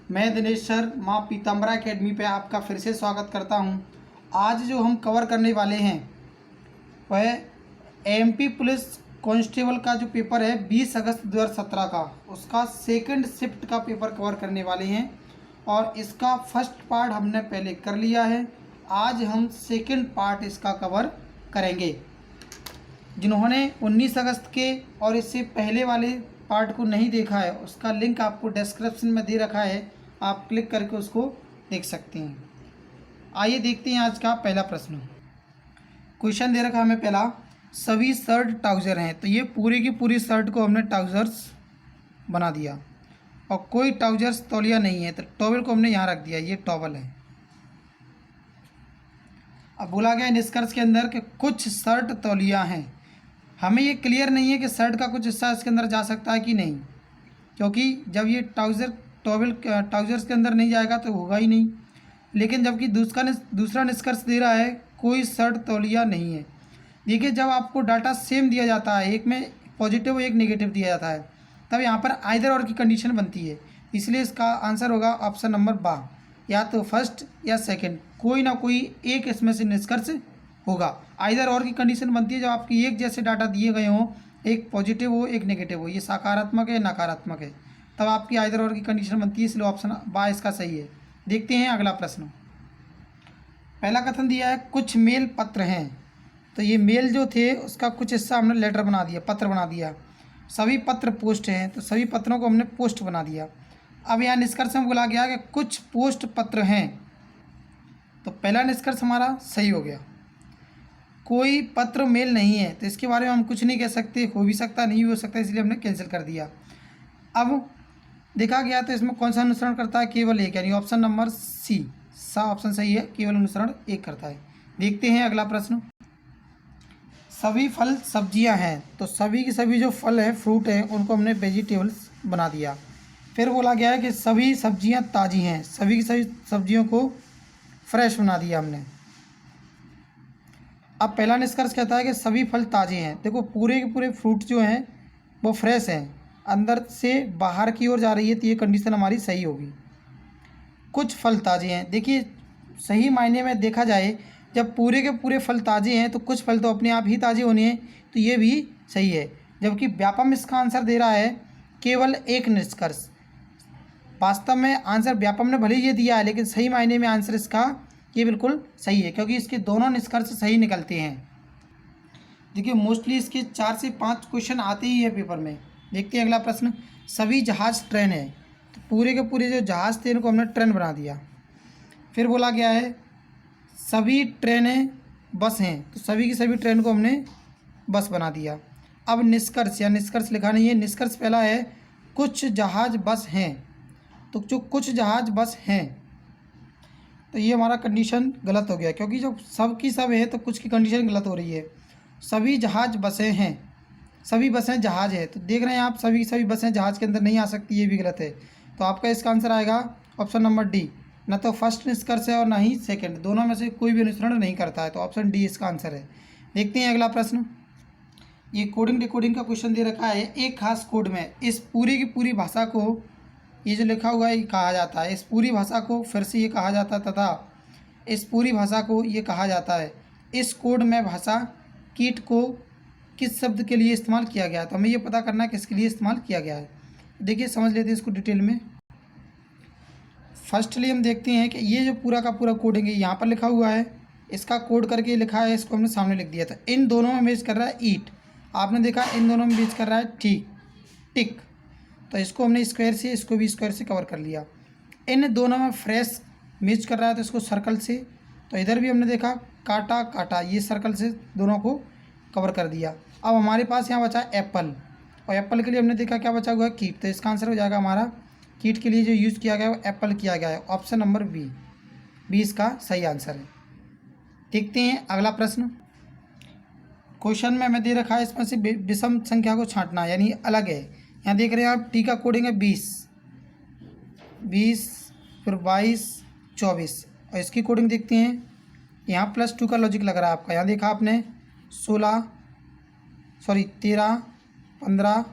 मैं दिनेश सर माँ पीताम्बरा एकेडमी पे आपका फिर से स्वागत करता हूँ। आज जो हम कवर करने वाले हैं वह एमपी पुलिस कांस्टेबल का जो पेपर है 20 अगस्त 2017 का, उसका सेकंड शिफ्ट का पेपर कवर करने वाले हैं और इसका फर्स्ट पार्ट हमने पहले कर लिया है। आज हम सेकंड पार्ट इसका कवर करेंगे। जिन्होंने 19 अगस्त के और इससे पहले वाले पार्ट को नहीं देखा है, उसका लिंक आपको डिस्क्रिप्शन में दे रखा है, आप क्लिक करके उसको देख सकते हैं। आइए देखते हैं आज का पहला प्रश्न। क्वेश्चन दे रखा हमें पहला, सभी शर्ट ट्राउज़र हैं, तो ये पूरी की पूरी शर्ट को हमने ट्राउज़र्स बना दिया और कोई ट्राउज़र्स तौलिया नहीं है, तो टॉवल को हमने यहाँ रख दिया, ये टॉवल है। अब बोला गया निष्कर्ष के अंदर कि कुछ शर्ट तौलिया हैं। हमें ये क्लियर नहीं है कि शर्ट का कुछ हिस्सा इसके अंदर जा सकता है कि नहीं, क्योंकि जब ये ट्राउज़र्स के अंदर नहीं जाएगा तो होगा ही नहीं। लेकिन जबकि दूसरा निष्कर्ष दे रहा है कोई शर्ट तौलिया नहीं है। देखिए, जब आपको डाटा सेम दिया जाता है, एक में पॉजिटिव एक नेगेटिव दिया जाता है, तब यहाँ पर आइदर और की कंडीशन बनती है। इसलिए इसका आंसर होगा ऑप्शन नंबर बा, या तो फर्स्ट या सेकंड, कोई ना कोई एक इसमें से निष्कर्ष होगा। आइदर और की कंडीशन बनती है जब आपकी एक जैसे डाटा दिए गए हों, एक पॉजिटिव हो एक नेगेटिव हो, ये सकारात्मक है नकारात्मक है, तब आपकी आइदर और की कंडीशन बनती है। इसलिए ऑप्शन बा इसका सही है। देखते हैं अगला प्रश्न। पहला कथन दिया है कुछ मेल पत्र हैं, तो ये मेल जो थे उसका कुछ हिस्सा हमने लेटर बना दिया, पत्र बना दिया। सभी पत्र पोस्ट हैं, तो सभी पत्रों को हमने पोस्ट बना दिया। अब यहाँ निष्कर्ष में बोला गया कि कुछ पोस्ट पत्र हैं, तो पहला निष्कर्ष हमारा सही हो गया। कोई पत्र मेल नहीं है, तो इसके बारे में हम कुछ नहीं कह सकते, हो भी सकता नहीं भी हो सकता, इसलिए हमने कैंसिल कर दिया। अब देखा गया तो इसमें कौन सा अनुसरण करता है, केवल एक, यानी ऑप्शन नंबर सी ऑप्शन सही है, केवल अनुसरण एक करता है। देखते हैं अगला प्रश्न। सभी फल सब्जियां हैं, तो सभी की सभी जो फल हैं फ्रूट हैं उनको हमने वेजिटेबल्स बना दिया। फिर बोला गया है कि सभी सब्जियां ताज़ी हैं, सभी की सभी सब्जियों को फ्रेश बना दिया हमने। अब पहला निष्कर्ष कहता है कि सभी फल ताज़े हैं। देखो, पूरे के पूरे फ्रूट जो हैं वो फ्रेश हैं, अंदर से बाहर की ओर जा रही है, तो ये कंडीशन हमारी सही होगी। कुछ फल ताज़े हैं, देखिए सही मायने में देखा जाए, जब पूरे के पूरे फल ताज़े हैं तो कुछ फल तो अपने आप ही ताज़े होने हैं, तो ये भी सही है। जबकि व्यापम इसका आंसर दे रहा है केवल एक निष्कर्ष। वास्तव में आंसर व्यापम ने भले ये दिया है, लेकिन सही मायने में आंसर इसका ये बिल्कुल सही है, क्योंकि इसके दोनों निष्कर्ष सही निकलते हैं। देखिए, मोस्टली इसके 4 से 5 क्वेश्चन आते ही है पेपर में। देखते हैं अगला प्रश्न। सभी जहाज़ ट्रेन है, तो पूरे के पूरे जो जहाज़ थे इनको हमने ट्रेन बना दिया। फिर बोला गया है सभी ट्रेनें बस हैं, तो सभी की सभी ट्रेन को हमने बस बना दिया। अब निष्कर्ष, या निष्कर्ष लिखा नहीं है, निष्कर्ष पहला है कुछ जहाज़ बस हैं, तो जो कुछ जहाज़ बस हैं, तो ये हमारा कंडीशन गलत हो गया, क्योंकि जब सब की सब है तो कुछ की कंडीशन गलत हो रही है। सभी जहाज़ बसें हैं, सभी बसें जहाज़ है, तो देख रहे हैं आप सभी की सभी बसें जहाज़ के अंदर नहीं आ सकती, ये भी गलत है। तो आपका इसका आंसर आएगा ऑप्शन नंबर डी। न तो फर्स्ट निष्कर्ष है और ना ही सेकंड, दोनों में से कोई भी अनुसरण नहीं करता है, तो ऑप्शन डी इसका आंसर है। देखते हैं अगला प्रश्न। ये कोडिंग डिकोडिंग का क्वेश्चन दे रखा है। एक खास कोड में इस पूरी की पूरी भाषा को, ये जो लिखा हुआ है ये कहा जाता है, इस पूरी भाषा को फिर से ये कहा जाता है, तथा इस पूरी भाषा को ये कहा जाता है। इस कोड में भाषा कीट को किस शब्द के लिए इस्तेमाल किया गया है, तो हमें ये पता करना है किसके लिए इस्तेमाल किया गया है। देखिए, समझ लेते हैं इसको डिटेल में। फर्स्टली हम देखते हैं कि ये जो पूरा का पूरा कोडिंग है यहाँ पर लिखा हुआ है, इसका कोड करके लिखा है, इसको हमने सामने लिख दिया था। इन दोनों में मैच कर रहा है ईट, आपने देखा इन दोनों में मैच कर रहा है टिक, तो इसको हमने स्क्वायर से, इसको भी स्क्वायर से कवर कर लिया। इन दोनों में फ्रेश मैच कर रहा है, तो इसको सर्कल से, तो इधर भी हमने देखा काटा काटा, ये सर्कल से दोनों को कवर कर दिया। अब हमारे पास यहाँ बचा एप्पल, और एप्पल के लिए हमने देखा क्या बचा हुआ है कीट, तो इसका आंसर हो जाएगा हमारा कीट के लिए जो यूज़ किया गया है वो एप्पल किया गया है, ऑप्शन नंबर बी इसका सही आंसर है। देखते हैं अगला प्रश्न। क्वेश्चन में हमें दे रखा है इसमें से विषम संख्या को छांटना, यानी अलग है। यहाँ देख रहे हैं आप टी का कोडिंग है 20, फिर 22, 24, और इसकी कोडिंग देखते हैं। यहाँ +2 का लॉजिक लग रहा है आपका, यहाँ देखा आपने 13, 15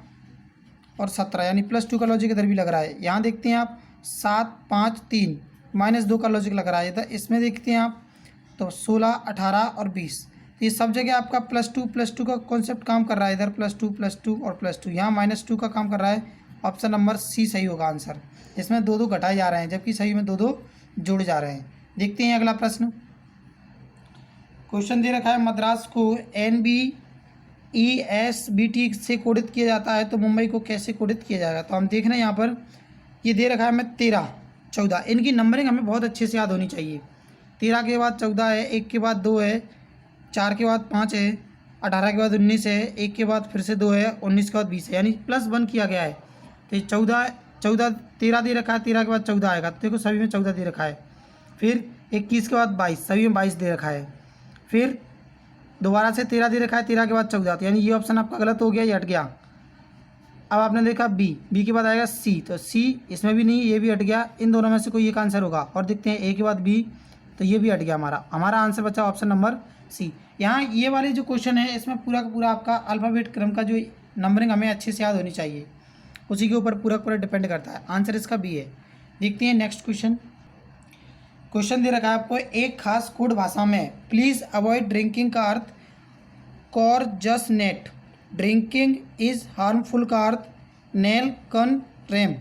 और 17, यानी +2 का लॉजिक इधर भी लग रहा है। यहाँ देखते हैं आप 7 5 3 -2 का लॉजिक लग रहा है। तो इसमें देखते हैं आप, तो 16 18 और 20, तो ये सब जगह आपका +2 का कॉन्सेप्ट काम कर रहा है। इधर +2 और +2, यहाँ -2 का काम कर रहा है। ऑप्शन नंबर सी सही होगा आंसर। इसमें 2 घटाए जा रहे हैं, जबकि सही में 2 जुड़ जा रहे हैं। देखते हैं अगला प्रश्न। क्वेश्चन दे रखा है, मद्रास को NBESBT से कोडित किया जाता है, तो मुंबई को कैसे कोडित किया जाएगा। तो हम देख रहे हैं यहाँ पर ये दे रखा है हमें 13 14, इनकी नंबरिंग हमें बहुत अच्छे से याद होनी चाहिए। 13 के बाद 14 है, 1 के बाद 2 है, 4 के बाद 5 है, 18 के बाद 19 है, 1 के बाद फिर से 2 है, 19 के बाद 20 है, यानी +1 किया गया है। तो ये 14 13 दे रखा है, 13 के बाद 14 आएगा, तो देखो सभी में 14 दे रखा है। फिर 21 के बाद 22, सभी में 22 दे रखा है। फिर दोबारा से 13 दे रखा है, 13 के बाद 14, तो यानी ये ऑप्शन आपका गलत हो गया, ये हट गया। अब आपने देखा बी के बाद आएगा सी, तो सी इसमें भी नहीं, ये भी हट गया। इन दोनों में से कोई एक आंसर होगा। और देखते हैं ए के बाद बी, तो ये भी हट गया। हमारा आंसर बचा ऑप्शन नंबर सी। यहाँ ये वाले जो क्वेश्चन है, इसमें पूरा का पूरा आपका अल्फ़ाबेट क्रम का जो नंबरिंग हमें अच्छे से याद होनी चाहिए, उसी के ऊपर पूरा डिपेंड करता है। आंसर इसका बी है। देखते हैं नेक्स्ट क्वेश्चन। क्वेश्चन दे रखा है आपको, एक खास कोड भाषा में प्लीज़ अवॉइड ड्रिंकिंग का अर्थ कॉर जस नेट, ड्रिंकिंग इज हार्मफुल का अर्थ नेल कन रेम,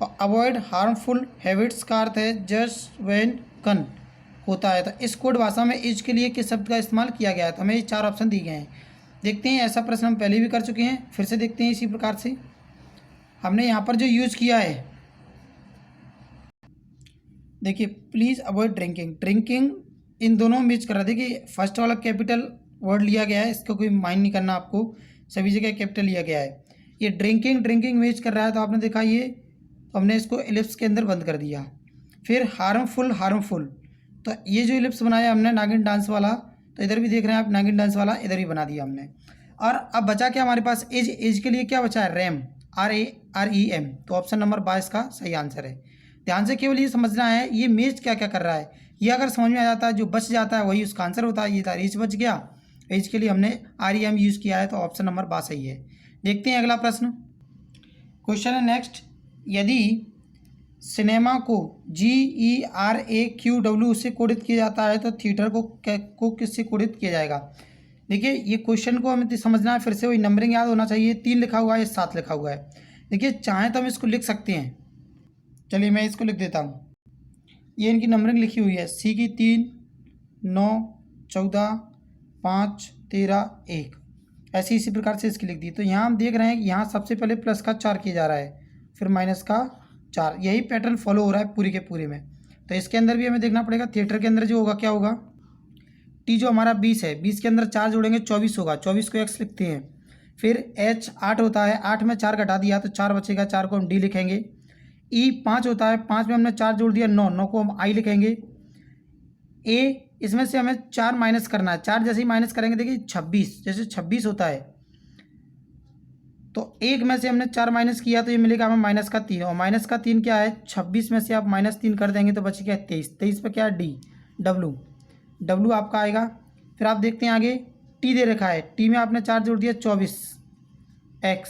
और अवॉइड हार्मफुल हैबिट्स का अर्थ है जस्ट वेन कन होता है। तो इस कोड भाषा में इज के लिए किस शब्द का इस्तेमाल किया गया है। तो हमें ये 4 ऑप्शन दिए गए हैं। देखते हैं, ऐसा प्रश्न हम पहले भी कर चुके हैं, फिर से देखते हैं। इसी प्रकार से हमने यहाँ पर जो यूज़ किया है, देखिए प्लीज़ अवॉइड ड्रिंकिंग इन दोनों में यूज कर रहा है। देखिए फर्स्ट वाला कैपिटल वर्ड लिया गया है, इसको कोई माइंड नहीं करना आपको, सभी जगह कैपिटल लिया गया है। ये ड्रिंकिंग में यूज कर रहा है, तो आपने देखा ये, तो हमने इसको एलिप्स के अंदर बंद कर दिया। फिर हार्मफुल, तो ये जो एलिप्स बनाया हमने नागिन डांस वाला, तो इधर भी देख रहे हैं आप नागिन डांस वाला, इधर भी बना दिया हमने। और अब बचा क्या हमारे पास, एज के लिए क्या बचा है, रैम, RAREM, तो ऑप्शन नंबर 22 का सही आंसर है। ध्यान से केवल ये समझना है ये मेज क्या क्या कर रहा है, ये अगर समझ में आ जाता है, जो बच जाता है वही उसका आंसर होता है। ये था एज बच गया, एज के लिए हमने REM यूज़ किया है, तो ऑप्शन नंबर 22 सही है। देखते हैं अगला प्रश्न। क्वेश्चन है नेक्स्ट, यदि सिनेमा को GERAQW से कोडित किया जाता है, तो थिएटर को किससे कोडित किया जाएगा। देखिए ये क्वेश्चन को हमें समझना है, फिर से वही नंबरिंग याद होना चाहिए। 3 लिखा हुआ है, 7 लिखा हुआ है। देखिए चाहें तो हम इसको लिख सकते हैं, चलिए मैं इसको लिख देता हूँ। ये इनकी नंबरिंग लिखी हुई है, सी की 3 9 14 5 13 1, ऐसे इसी प्रकार से इसकी लिख दी। तो यहाँ हम देख रहे हैं कि यहाँ सबसे पहले प्लस का 4 किया जा रहा है, फिर माइनस का 4, यही पैटर्न फॉलो हो रहा है पूरे के पूरे में। तो इसके अंदर भी हमें देखना पड़ेगा, थिएटर के अंदर जो होगा क्या होगा, टी जो हमारा 20 है, 20 के अंदर 4 जोड़ेंगे 24 होगा, 24 को x लिखते हैं। फिर H 8 होता है, 8 में 4 घटा दिया तो 4 बचेगा, 4 को हम D लिखेंगे। E 5 होता है, 5 में हमने 4 जोड़ दिया 9, 9 को हम I लिखेंगे। A इसमें से हमें 4 माइनस करना है, 4 जैसे ही माइनस करेंगे देखिए 26, जैसे 26 होता है, तो 1 में से हमने 4 माइनस किया तो ये मिलेगा हमें -3, और -3 क्या है, 26 में से आप -3 कर देंगे तो बचेगा 23, 23 पर क्या है D, W आपका आएगा। फिर आप देखते हैं आगे, T दे रखा है, T में आपने 4 जोड़ दिया 24, X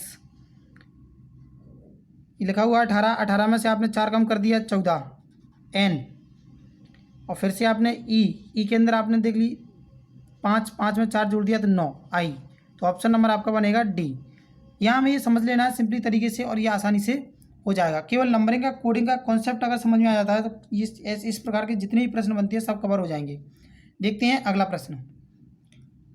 ये लिखा हुआ है 18, 18 में से आपने 4 कम कर दिया 14, N, और फिर से आपने E के अंदर आपने देख ली 5, 5 में 4 जोड़ दिया तो 9, I, तो ऑप्शन नंबर आपका बनेगा D। यहाँ हमें ये समझ लेना है सिंपली तरीके से, और ये आसानी से हो जाएगा। केवल नंबरिंग का कोडिंग का कॉन्सेप्ट अगर समझ में आ जाता है तो इस प्रकार के जितने भी प्रश्न बनते हैं सब कवर हो जाएंगे। देखते हैं अगला प्रश्न।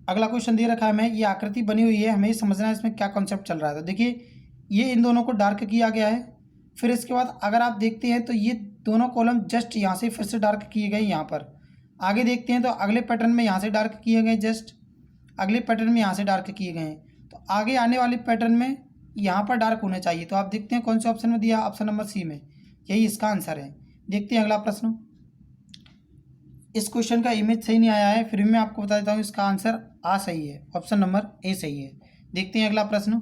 अगला क्वेश्चन दे रखा है हमें, ये आकृति बनी हुई है, हमें ये समझना है इसमें क्या कॉन्सेप्ट चल रहा है। तो देखिए ये इन दोनों को डार्क किया गया है, फिर इसके बाद अगर आप देखते हैं तो ये दोनों कॉलम जस्ट यहाँ से फिर से डार्क किए गए यहाँ पर। आगे देखते हैं तो अगले पैटर्न में यहाँ से डार्क किए गए, जस्ट अगले पैटर्न में यहाँ से डार्क किए गए हैं, तो आगे आने वाले पैटर्न में यहाँ पर डार्क होने चाहिए। तो आप देखते हैं कौन से ऑप्शन में दिया, ऑप्शन नंबर सी में, यही इसका आंसर है। देखते हैं अगला प्रश्न। इस क्वेश्चन का इमेज सही नहीं आया है, फिर भी मैं आपको बता देता हूँ इसका आंसर आ सही है, ऑप्शन नंबर ए सही है। देखते हैं अगला प्रश्न।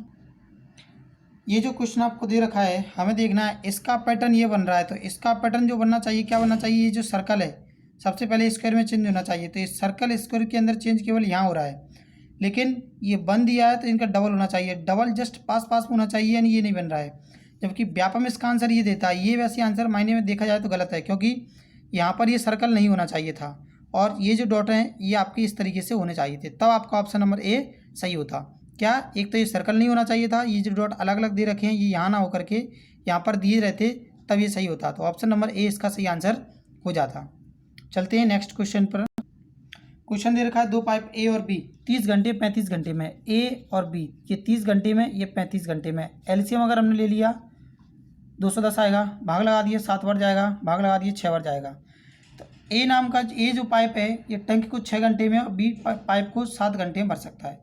ये जो क्वेश्चन आपको दे रखा है हमें देखना है इसका पैटर्न ये बन रहा है, तो इसका पैटर्न जो बनना चाहिए क्या बनना चाहिए, ये जो सर्कल है सबसे पहले स्क्वायर में चेंज होना चाहिए। तो ये सर्कल स्क्वायर के अंदर चेंज केवल यहाँ हो रहा है, लेकिन ये बन दिया है तो इनका डबल होना चाहिए, डबल जस्ट पास में होना चाहिए, यानी ये नहीं बन रहा है। जबकि व्यापम इसका आंसर ये देता है। ये वैसे आंसर मायने में देखा जाए तो गलत है, क्योंकि यहाँ पर ये सर्कल नहीं होना चाहिए था और ये जो डॉट हैं ये आपके इस तरीके से होने चाहिए थे, तब आपका ऑप्शन नंबर ए सही होता। क्या, एक तो ये सर्कल नहीं होना चाहिए था, ये जो डॉट अलग अलग दे रखे हैं ये यहाँ ना होकर के यहाँ पर दिए रहते, तब ये सही होता। तो ऑप्शन नंबर ए इसका सही आंसर हो जाता। चलते हैं नेक्स्ट क्वेश्चन पर। क्वेश्चन दे रखा है 2 पाइप ए और बी 30 घंटे 35 घंटे में, ए और बी ये 30 घंटे में, ये 35 घंटे में। एलसीएम अगर हमने ले लिया 210 आएगा, भाग लगा दिए 7 बार जाएगा, भाग लगा दिए 6 बार जाएगा। तो ए नाम का ए जो पाइप है ये टंकी को 6 घंटे में और बी पाइप को 7 घंटे में भर सकता है।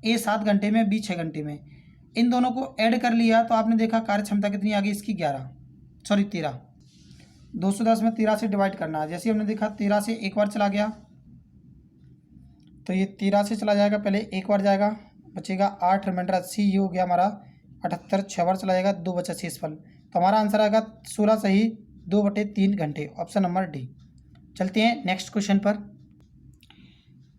ए 7 घंटे में, बी 6 घंटे में। इन दोनों को ऐड कर लिया तो आपने देखा कार्य क्षमता कितनी आ गई इसकी 13। 210 में 13 से डिवाइड करना है। जैसे हमने देखा 13 से एक बार चला गया तो ये 13 से चला जाएगा, पहले एक बार जाएगा, बचेगा 8, रिमाइंडर 80, ये हो गया हमारा 78, 6 बार चला जाएगा, 2 बचा शेषफल। तो हमारा आंसर आएगा 16 सही 2/3 घंटे, ऑप्शन नंबर डी। चलते हैं नेक्स्ट क्वेश्चन पर।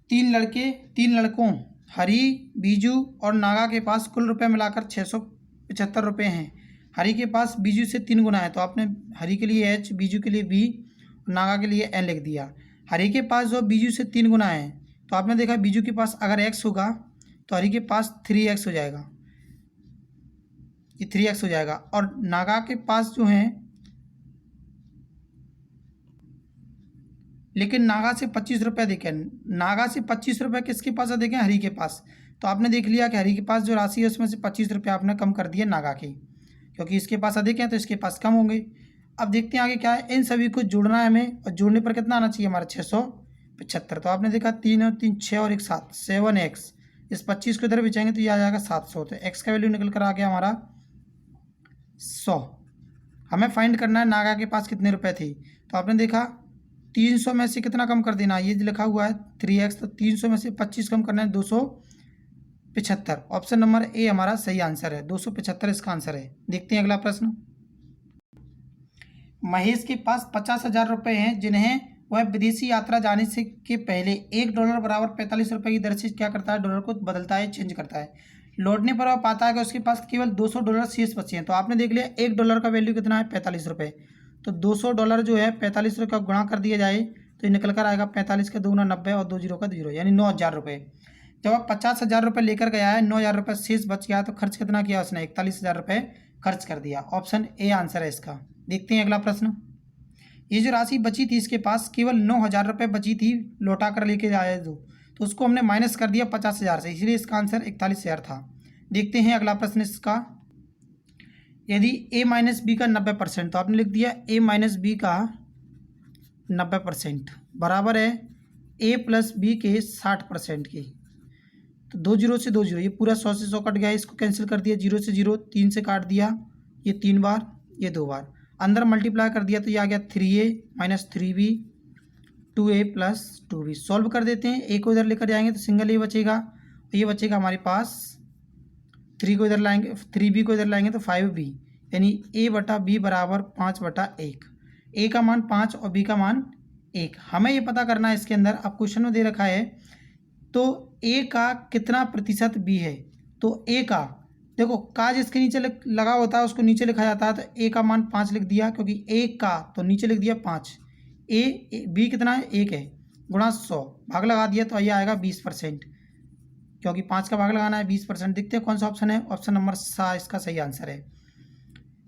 3 लड़कों हरी, बीजू और नागा के पास कुल रुपए मिलाकर 675 रुपये हैं। हरी के पास बीजू से 3 गुना है, तो आपने हरी के लिए एच, बीजू के लिए बी और नागा के लिए एन लिख दिया। हरी के पास जो बीजू से 3 गुना है, तो आपने देखा बीजू के पास अगर एक्स होगा तो हरी के पास 3x हो जाएगा, ये 3x हो जाएगा। और नागा के पास जो है, लेकिन नागा से 25 रुपये देखें, नागा से 25 रुपये किसके पास है देखें, हरी के पास। तो आपने देख लिया कि हरी के पास जो राशि है उसमें से 25 रुपये आपने कम कर दिए नागा की, क्योंकि इसके पास अधिक है तो इसके पास कम होंगे। अब देखते हैं आगे क्या है। इन सभी को जोड़ना है हमें, और जोड़ने पर कितना आना चाहिए हमारा 675। तो आपने देखा 3 और 3 6 और 1 7, 7x। इस 25 को इधर बिछाएंगे तो ये आ जाएगा 700। तो x का वैल्यू निकल कर आ गया हमारा 100। हमें फाइंड करना है नागा के पास कितने रुपए थे। तो आपने देखा 300 में से कितना कम कर देना, ये लिखा हुआ है 3x, तो 300 में से 25 कम करना है 275। ऑप्शन नंबर ए हमारा सही आंसर है, 275 इसका आंसर है। देखते हैं अगला प्रश्न। महेश के पास 50,000 रुपये हैं जिन्हें वह विदेशी यात्रा जाने से के पहले $1 बराबर 45 रुपये की दर से क्या करता है, डॉलर को बदलता है, चेंज करता है। लौटने पर वह पाता है कि उसके पास केवल $200 शेष बचे हैं। तो आपने देख लिया $1 का वैल्यू कितना है, 45 रुपये। तो $200 जो है 45 रुपये का गुणा कर दिया जाए तो ये निकल कर आएगा 45 का 2 गुना 90 और 2 जीरो का 0, यानी 9,000 रुपये। जब आप 50,000 रुपये लेकर गया है, 9,000 रुपये शेष बच गया, तो खर्च कितना किया उसने, 41,000 रुपये खर्च कर दिया। ऑप्शन ए आंसर है इसका। देखते हैं अगला प्रश्न। ये जो राशि बची थी इसके पास केवल 9,000 रुपये बची थी, लौटा कर लेके आए तो उसको हमने माइनस कर दिया 50,000 से, इसलिए इसका आंसर 41,000 था। देखते हैं अगला प्रश्न इसका। यदि a माइनस बी का 90%, तो आपने लिख दिया a माइनस बी का 90% बराबर है a प्लस बी के 60% के। तो 2 जीरो से 2 जीरो, ये पूरा 100 से 100 कट गया, इसको कैंसिल कर दिया, 0 से 0, 3 से काट दिया, ये 3 बार, ये 2 बार, अंदर मल्टीप्लाई कर दिया तो ये आ गया 3a minus 3b 2a plus 2b। Solve कर देते हैं, a को इधर लेकर जाएंगे तो सिंगल a बचेगा, ये बचेगा हमारे पास 3 को इधर लाएंगे, 3b को इधर लाएंगे तो 5b, यानी a बटा b बराबर 5/1। a का मान 5 और b का मान 1। हमें ये पता करना है इसके अंदर, अब क्वेश्चन में दे रखा है तो a का कितना प्रतिशत b है। तो a का देखो, का जिसके नीचे लगा होता है उसको नीचे लिखा जाता है, तो a का मान 5 लिख दिया, क्योंकि a का तो नीचे लिख दिया 5, b कितना है 1 है, गुणा 100, भाग लगा दिया तो ये आएगा 20%, क्योंकि 5 का भाग लगाना है 20%। देखते हैं कौन सा ऑप्शन है, ऑप्शन नंबर सा इसका सही आंसर है।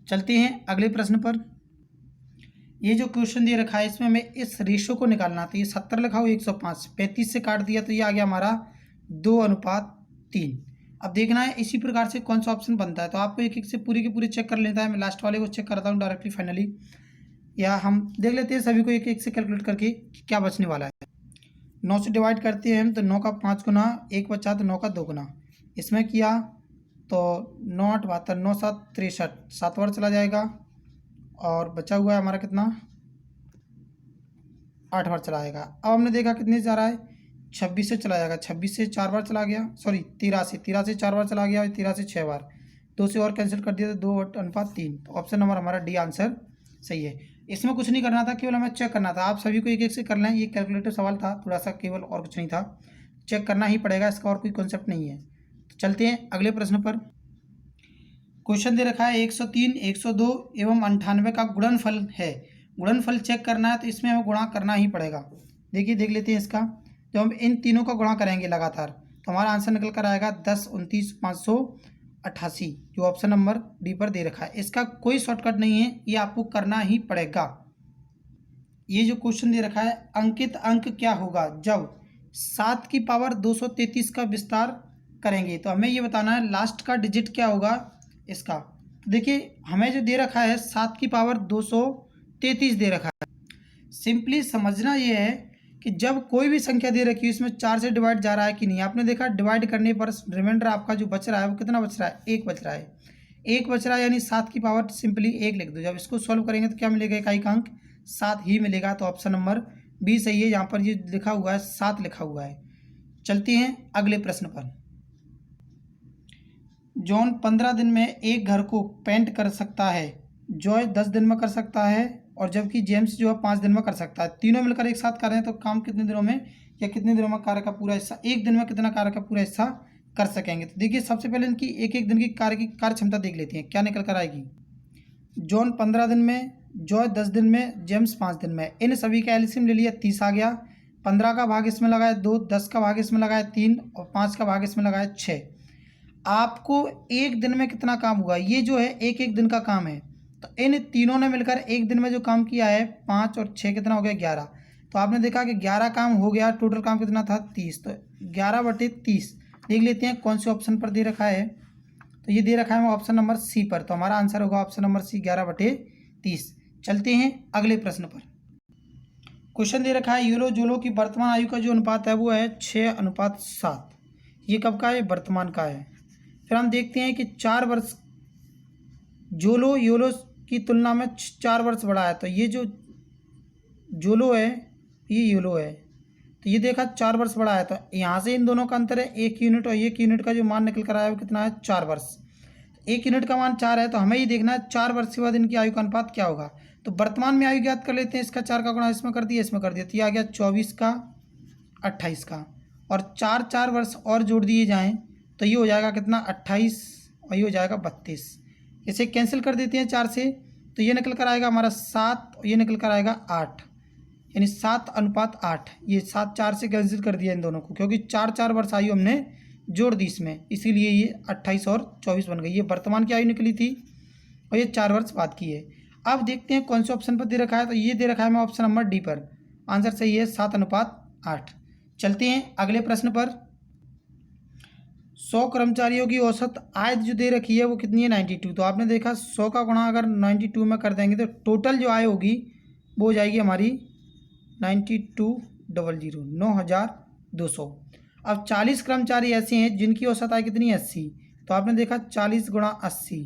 चलते हैं अगले प्रश्न पर। ये जो क्वेश्चन दे रखा है इसमें हमें इस रेशो को निकालना, तो ये 70 लिखा हो 105, 35 से काट दिया तो ये आ गया हमारा 2:3। अब देखना है इसी प्रकार से कौन सा ऑप्शन बनता है, तो आपको एक एक से पूरी के पूरी चेक कर लेता है। मैं लास्ट वाले को चेक करता हूँ डायरेक्टली फाइनली, या हम देख लेते हैं सभी को एक एक से कैलकुलेट करके क्या बचने वाला है। 9 से डिवाइड करते हैं हम, तो 9 का 5 गुना, 1 बचा तो 9 का 2 गुना, इसमें किया तो 9 8 72, 9 7 63, 7 बार चला जाएगा, और बचा हुआ है हमारा कितना 8 बार चला जाएगा। अब हमने देखा कितने से जा रहा है, 26 से चला जाएगा, 26 से 4 बार चला गया, सॉरी 13 से 4 बार चला गया, 13 से 6 बार, 2 से और कैंसिल कर दिया तो 2:3। तो ऑप्शन नंबर हमारा डी आंसर सही है। इसमें कुछ नहीं करना था, केवल हमें चेक करना था। आप सभी को एक एक से कर लें, ये कैलकुलेटर सवाल था थोड़ा सा, केवल और कुछ नहीं था, चेक करना ही पड़ेगा, इसका और कोई कॉन्सेप्ट नहीं है। तो चलते हैं अगले प्रश्न पर। क्वेश्चन दे रखा है 103, 102 एवं 98 का गुणनफल है। गुणनफल चेक करना है तो इसमें हमें गुणा करना ही पड़ेगा। देखिए देख लेते हैं इसका। जब हम इन तीनों का गुणा करेंगे लगातार तो हमारा आंसर निकल कर आएगा 10, 29, 588, जो ऑप्शन नंबर डी पर दे रखा है। इसका कोई शॉर्टकट नहीं है, ये आपको करना ही पड़ेगा। ये जो क्वेश्चन दे रखा है, अंकित अंक क्या होगा जब 7 की पावर 233 का विस्तार करेंगे, तो हमें ये बताना है लास्ट का डिजिट क्या होगा इसका। तो देखिए हमें जो दे रखा है 7 की पावर 233 दे रखा है। सिंपली समझना ये है कि जब कोई भी संख्या दे रखी है इसमें 4 से डिवाइड जा रहा है कि नहीं। आपने देखा डिवाइड करने पर रिमाइंडर आपका जो बच रहा है वो कितना बच रहा है, 1 बच रहा है। 1 बच रहा है यानी 7 की पावर सिंपली 1 लिख दो। जब इसको सॉल्व करेंगे तो क्या मिलेगा, इकाई का अंक 7 ही मिलेगा। तो ऑप्शन नंबर बी सही है। यहाँ पर ये लिखा हुआ है 7 लिखा हुआ है। चलते हैं अगले प्रश्न पर। जॉन 15 दिन में एक घर को पेंट कर सकता है, जॉय 10 दिन में कर सकता है, और जबकि जेम्स जो है 5 दिन में कर सकता है। तीनों मिलकर एक साथ कर रहे हैं तो काम कितने दिनों में या कितने दिनों में कार्य का पूरा हिस्सा, एक दिन में कितना कार्य का पूरा हिस्सा कर सकेंगे। तो देखिए सबसे पहले इनकी एक एक दिन की कार्य क्षमता देख लेते हैं क्या निकल कर आएगी। जॉन 15 दिन में, जॉय 10 दिन में, जेम्स 5 दिन में। इन सभी का एलसीएम ले लिया, 30 आ गया। 15 का भाग इसमें लगाया 2, 10 का भाग इसमें लगाया 3 और 5 का भाग इसमें लगाया 6। आपको एक दिन में कितना काम हुआ, ये जो है एक एक दिन का काम है। तो इन तीनों ने मिलकर एक दिन में जो काम किया है 5 और 6 कितना हो गया 11। तो आपने देखा कि 11 काम हो गया, टोटल काम कितना था 30। तो 11/30 देख लेते हैं कौन से ऑप्शन पर दे रखा है। तो ये दे रखा है ऑप्शन नंबर सी पर। तो हमारा आंसर होगा ऑप्शन नंबर सी 11/30। चलते हैं अगले प्रश्न पर। क्वेश्चन दे रखा है योलो जोलो की वर्तमान आयु का जो अनुपात है वो है 6:7। ये कब का है, वर्तमान का है। फिर हम देखते हैं कि 4 वर्ष जोलो योलो की तुलना में 4 वर्ष बड़ा है। तो ये जो जोलो है ये योलो है, तो ये देखा 4 वर्ष बड़ा है। तो यहाँ से इन दोनों का अंतर है 1 यूनिट, और 1 यूनिट का जो मान निकल कर आया वो कितना है 4 वर्ष। 1 यूनिट का मान 4 है, तो हमें ये देखना है 4 वर्ष के बाद इनकी आयु का अनुपात क्या होगा। तो वर्तमान में आयु ज्ञात कर लेते हैं। इसका 4 का गुणा इसमें कर दिया, इसमें कर दिया, तो ये आ गया 24 का 28 का, और 4 वर्ष और जोड़ दिए जाएँ तो ये हो जाएगा कितना 28, और ये हो जाएगा 32। इसे कैंसिल कर देते हैं 4 से, तो ये निकल कर आएगा हमारा 7 और ये निकल कर आएगा 8, यानी 7:8। ये 7 4 से कैंसिल कर दिया इन दोनों को, क्योंकि 4 वर्ष आयु हमने जोड़ दी इसमें, इसीलिए ये 28 और 24 बन गई। ये वर्तमान की आयु निकली थी और ये 4 वर्ष बाद की है। अब देखते हैं कौन से ऑप्शन पर दे रखा है। तो ये दे रखा है हमें ऑप्शन नंबर डी पर। आंसर सही है 7:8। चलते हैं अगले प्रश्न पर। 100 कर्मचारियों की औसत आय जो दे रखी है वो कितनी है 92। तो आपने देखा 100 का गुणा अगर 92 में कर देंगे तो टोटल जो आय होगी वो हो जाएगी हमारी 9200, 9200। अब 40 कर्मचारी ऐसे हैं जिनकी औसत आय कितनी है 80। तो आपने देखा 40 गुणा 80,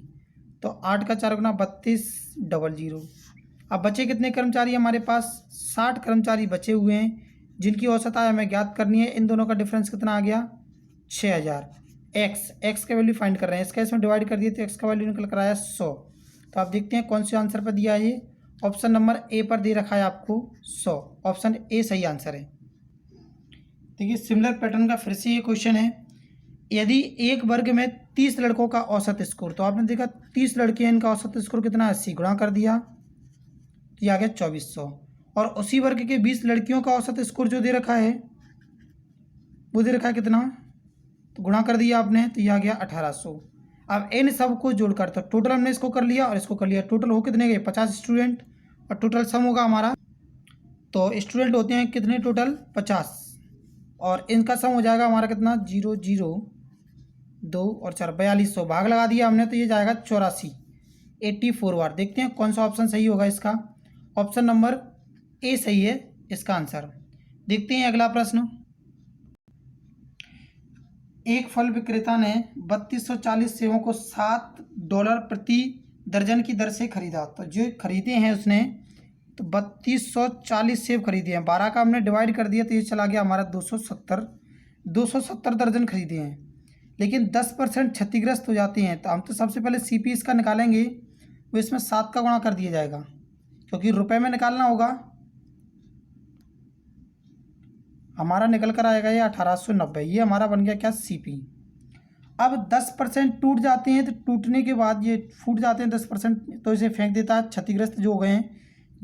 तो 8 का 4 गुणा 3200। अब बचे कितने कर्मचारी हमारे पास, 60 कर्मचारी बचे हुए हैं जिनकी औसत आय हमें ज्ञात करनी है। इन दोनों का डिफरेंस कितना आ गया 6000। एक्स का वैल्यू फाइंड कर रहे हैं, इसका इसमें डिवाइड कर दिए तो एक्स का वैल्यू निकल कर आया 100। तो आप देखते हैं कौन से आंसर पर दिया है। ये ऑप्शन नंबर ए पर दे रखा है आपको 100। ऑप्शन ए सही आंसर है। देखिए सिमिलर पैटर्न का फिर से ये क्वेश्चन है। यदि एक वर्ग में 30 लड़कों का औसत स्कोर, तो आपने देखा 30 लड़के हैं, इनका औसत स्कोर कितना है 80, गुणा कर दिया तो ये आ गया 2400। और उसी वर्ग के 20 लड़कियों का औसत स्कोर जो दे रखा है वो दे रखा है कितना, तो गुणा कर दिया आपने तो ये आ गया 1800। अब इन सब को जोड़कर, तो टोटल हमने इसको कर लिया और इसको कर लिया, टोटल हो कितने गए 50 स्टूडेंट, और टोटल सम होगा हमारा, तो स्टूडेंट होते हैं कितने टोटल 50, और इनका सम हो जाएगा हमारा कितना 0 0 2 और 4 4200। भाग लगा दिया हमने तो ये जाएगा 84, 84 बार। देखते हैं कौन सा ऑप्शन सही होगा इसका। ऑप्शन नंबर ए सही है इसका आंसर। देखते हैं अगला प्रश्न। एक फल विक्रेता ने 3240 सेबों को $7 प्रति दर्जन की दर से खरीदा। तो जो खरीदे हैं उसने तो 3240 सेब खरीदे हैं, 12 का हमने डिवाइड कर दिया तो ये चला गया हमारा 270 दर्जन खरीदे हैं। लेकिन 10% क्षतिग्रस्त हो जाते हैं, तो हम तो सबसे पहले CP इसका निकालेंगे, वो इसमें 7 का गुणा कर दिया जाएगा क्योंकि रुपए में निकालना होगा। हमारा निकल कर आएगा ये 1890, ये हमारा बन गया क्या CP। अब 10% टूट जाते हैं, तो टूटने के बाद ये फूट जाते हैं 10%, तो इसे फेंक देता है। क्षतिग्रस्त जो हो गए हैं,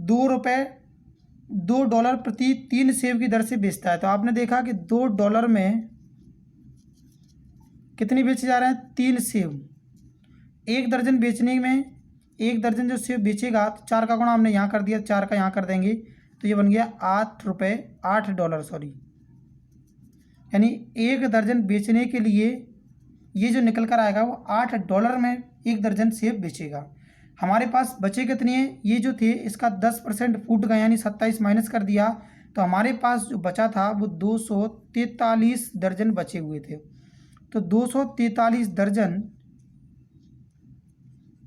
$2 प्रति 3 सेब की दर से बेचता है। तो आपने देखा कि $2 में कितनी बेचे जा रहे हैं, 3 सेब। 1 दर्जन बेचने में, 1 दर्जन जो सेब बेचेगा तो 4 का गुणा हमने यहाँ कर दिया, 4 का यहाँ कर देंगे, तो ये बन गया $8 सॉरी, यानी 1 दर्जन बेचने के लिए ये जो निकल कर आएगा वो $8 में 1 दर्जन सेब बेचेगा। हमारे पास बचे कितने हैं, ये जो थे इसका 10% फूट गया, यानी 27 माइनस कर दिया, तो हमारे पास जो बचा था वो 243 दर्जन बचे हुए थे। तो 243 दर्जन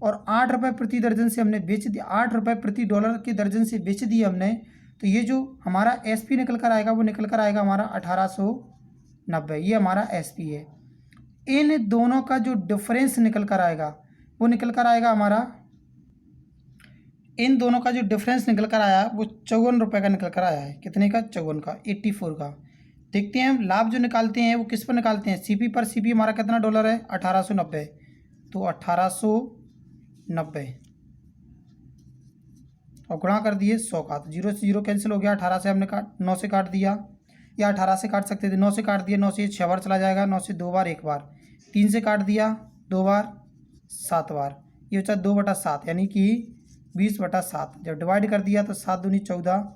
और $8 प्रति दर्जन से हमने बेच दिया, $8 प्रति डॉलर के दर्जन से बेच दिए हमने। तो ये जो हमारा एसपी निकल कर आएगा वो निकल कर आएगा हमारा 1890, ये हमारा एसपी है। इन दोनों का जो डिफरेंस निकल कर आएगा वो निकल कर आएगा हमारा, इन दोनों का जो डिफरेंस निकल कर आया वो ₹54 का निकल कर आया है। कितने का, 54 का, 84 का। देखते हैं हम लाभ जो निकालते हैं वो किस पर निकालते हैं, सीपी पर। सीपी हमारा कितना डॉलर है, 1890, तो 1890 और गुणा कर दिए 100 का, तो 0 से 0 कैंसिल हो गया, 18 से हमने 9 से काट दिया, या 18 से काट सकते थे, 9 से काट दिया, 9 से 6 बार चला जाएगा, 9 से 2 बार 1 बार, 3 से काट दिया 2 बार 7 बार, ये बचा 2/7, यानी कि 20/7। जब डिवाइड कर दिया तो 7 दूनी 14,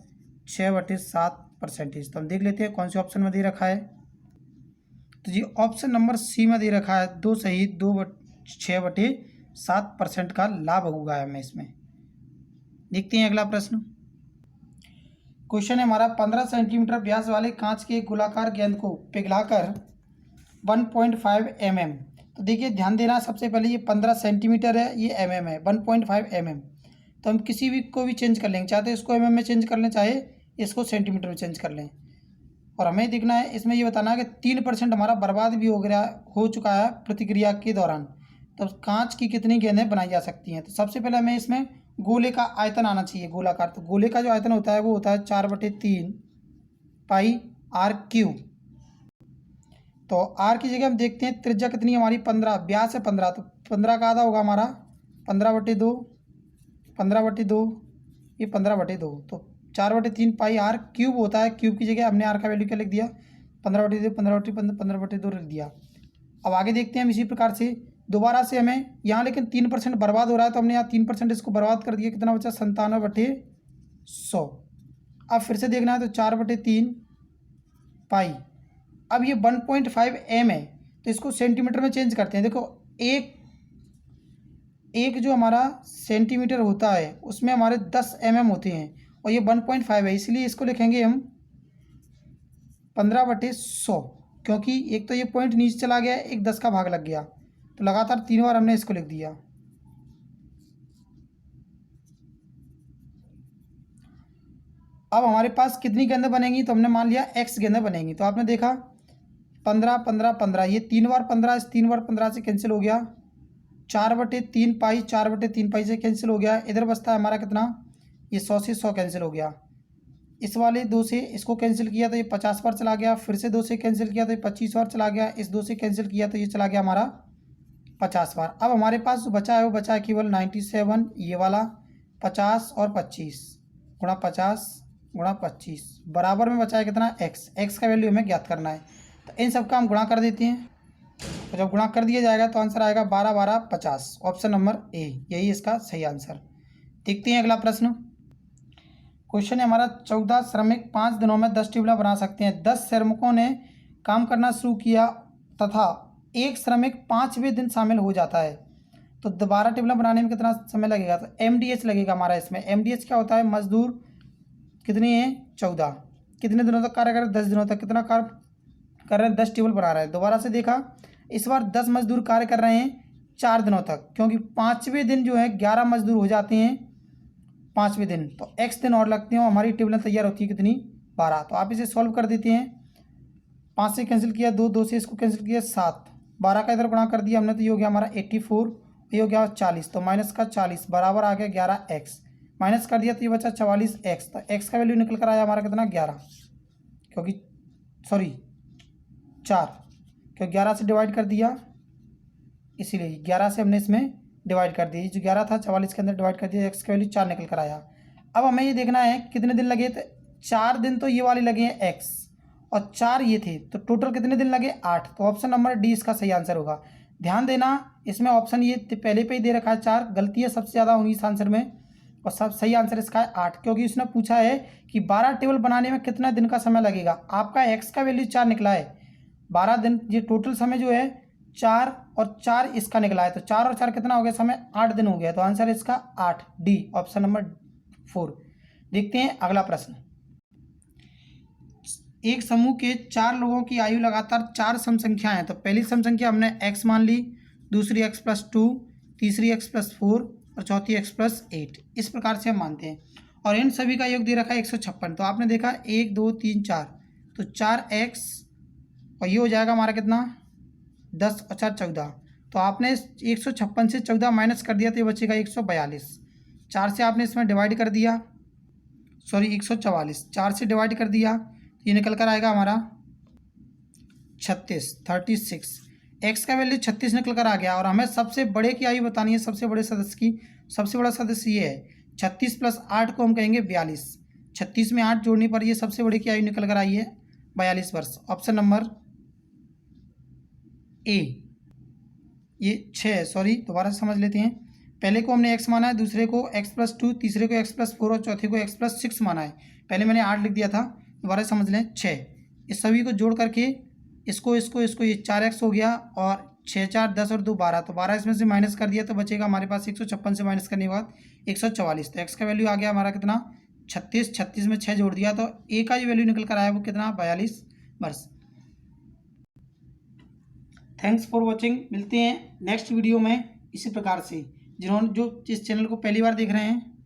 6/7%। तो हम देख लेते हैं कौन से ऑप्शन में दे रखा है। तो जी ऑप्शन नंबर सी में दे रखा है, 2 सही, 6/7% का लाभ होगा हमें इसमें। देखते हैं अगला प्रश्न। क्वेश्चन है हमारा, 15 सेंटीमीटर व्यास वाले कांच के गोलाकार गेंद को पिघलाकर 1.5 mm। तो देखिए ध्यान देना, सबसे पहले ये 15 सेंटीमीटर है, ये mm है, 1.5 mm। तो हम किसी भी को भी चेंज कर लेंगे, चाहे तो इसको mm में चेंज कर लें, चाहे इसको सेंटीमीटर में चेंज कर लें। और हमें देखना है, इसमें ये बताना है कि 3% हमारा बर्बाद भी हो चुका है प्रतिक्रिया के दौरान। तो कांच की कितनी गेंदें बनाई जा सकती हैं। तो सबसे पहले हमें इसमें गोले का आयतन आना चाहिए, गोलाकार। तो गोले का जो आयतन होता है वो होता है 4/3 पाई r³। तो r की जगह हम देखते हैं त्रिज्या कितनी है हमारी, 15, व्यास है 15, तो 15 का आधा होगा हमारा 15/2, 15/2, ये 15/2, तो 4/3 पाई r³ होता है। क्यूब की जगह हमने r का वैल्यू क्या लिख दिया, 15/2, 15/2 लिख दिया। अब आगे देखते हैं हम इसी प्रकार से दोबारा से हमें यहाँ, लेकिन 3% बर्बाद हो रहा है, तो हमने यहाँ 3% इसको बर्बाद कर दिया, कितना बचा 97/100। अब फिर से देखना है, तो 4/3 पाई, अब ये 1.5 m है, तो इसको सेंटीमीटर में चेंज करते हैं। देखो एक जो हमारा सेंटीमीटर होता है उसमें हमारे 10 mm होते हैं, और ये 1.5 है, इसलिए इसको लिखेंगे हम 15/100, क्योंकि एक तो ये पॉइंट नीचे चला गया, एक 10 का भाग लग गया, तो लगातार 3 बार हमने इसको लिख दिया। अब हमारे पास कितनी गेंदें बनेंगी, तो हमने मान लिया x गेंदें बनेंगी। तो आपने देखा 15, 15, 15, ये 3 बार 15, इस 3 बार 15 से कैंसिल हो गया, 4/3 पाई, 4/3 पाई से कैंसिल हो गया। इधर बचता है हमारा कितना, ये 100 से 100 कैंसिल हो गया। इस वाले 2 से इसको कैंसिल किया तो ये 50 बार चला गया, फिर से 2 से कैंसिल किया तो ये 25 बार चला गया, इस 2 से कैंसिल किया तो ये चला गया हमारा 50 बार। अब हमारे पास जो बचा है वो बचा है केवल 97, ये वाला 50 और 25 गुणा 50 गुणा 25 बराबर में बचा है कितना, x का वैल्यू हमें ज्ञात करना है। तो इन सब का हम गुणा कर देते हैं, तो जब गुणा कर दिया जाएगा तो आंसर आएगा 12, 12, 50। ऑप्शन नंबर ए, यही इसका सही आंसर। देखते हैं अगला प्रश्न। क्वेश्चन है हमारा, 14 श्रमिक 5 दिनों में 10 ट्यूबवेल बना सकते हैं। 10 श्रमिकों ने काम करना शुरू किया तथा एक श्रमिक 5वें दिन शामिल हो जाता है, तो 12 ट्यूबवेल बनाने में कितना समय लगेगा, तो MDH लगेगा हमारा। इसमें MDH क्या होता है, मजदूर कितनी है, 14, कितने दिनों तक कार्य कर रहे हैं, 10 दिनों तक। कितना कार्य कर रहे हैं, 10 ट्यूबवेल बना रहे हैं। दोबारा से देखा, इस बार 10 मजदूर कार्य कर रहे हैं 4 दिनों तक, क्योंकि 5वें दिन जो है 11 मजदूर हो जाते हैं 5वें दिन, तो x दिन और लगते हैं, हमारी ट्यूबवेल तैयार होती है कितनी, 12। तो आप इसे सॉल्व कर देते हैं, 5 से कैंसिल किया 2, 2 से इसको कैंसिल किया 7, 12 का इधर गुणा कर दिया हमने, तो ये हो गया हमारा 84, ये हो गया 40, तो माइनस का 40 बराबर आ गया 11x, माइनस कर दिया तो ये बचा 44x। तो x का वैल्यू निकल कर आया हमारा कितना, 11, क्योंकि 4, क्योंकि 11 से डिवाइड कर दिया इसीलिए 11 से हमने इसमें डिवाइड कर दी। जो 11 था 44 के अंदर डिवाइड कर दिया, एक्स का वैल्यू 4 निकल कर आया। अब हमें ये देखना है कितने दिन लगे, तो 4 दिन तो ये वाले लगे हैं एक्स, और 4 ये थे, तो टोटल कितने दिन लगे 8। तो ऑप्शन नंबर डी इसका सही आंसर होगा। ध्यान देना इसमें ऑप्शन ये पहले पे ही दे रखा है 4, गलतियाँ सबसे ज़्यादा होंगी इस आंसर में, और सब सही आंसर इसका है 8, क्योंकि उसने पूछा है कि 12 टेबल बनाने में कितना दिन का समय लगेगा। आपका एक्स का वैल्यू 4 निकला है, 12 दिन, ये टोटल समय जो है 4 और 4 इसका निकला है, तो 4 और 4 कितना हो गया समय, 8 दिन हो गया। तो आंसर इसका 8, डी ऑप्शन नंबर 4। देखते हैं अगला प्रश्न। एक समूह के 4 लोगों की आयु लगातार 4 सम संख्या है। तो पहली सम संख्या हमने x मान ली, दूसरी x+2, तीसरी x+4 और चौथी x+8। इस प्रकार से हम मानते हैं, और इन सभी का योग दे रखा है 156। तो आपने देखा 1 2 3 4, तो 4x और ये हो जाएगा हमारा कितना 10 और 4 14। तो आपने 156 से 14 माइनस कर दिया तो ये बचेगा 142। 4 से आपने इसमें डिवाइड कर दिया, सॉरी 144, 4 से डिवाइड कर दिया तो ये निकल कर आएगा हमारा 36। एक्स का वैल्यू 36 निकल कर आ गया, और हमें सबसे बड़े की आयु बतानी है, सबसे बड़े सदस्य की। सबसे बड़ा सदस्य ये है, 36 + 8 को हम कहेंगे 42। 36 में 8 जोड़ने पर ये सबसे बड़े की आयु निकल कर आई है 42 वर्ष। Option number A. ये 6, सॉरी दोबारा से समझ लेते हैं। पहले को हमने x माना है, दूसरे को x+2, तीसरे को x+4 और चौथे को x+6 माना है। पहले मैंने 8 लिख दिया था, दोबारा समझ लें 6। इस सभी को जोड़ करके इसको ये 4x हो गया, और 6 4 10 और 2 12, तो 12 इसमें से माइनस कर दिया तो बचेगा हमारे पास 156 से माइनस करने के बाद 144। तो x का वैल्यू आ गया हमारा कितना 36। 36 में 6 जोड़ दिया तो a का जो वैल्यू निकल कर आया वो कितना 42 वर्ष। Thanks for watching. मिलते हैं नेक्स्ट वीडियो में इसी प्रकार से। जो इस चैनल को पहली बार देख रहे हैं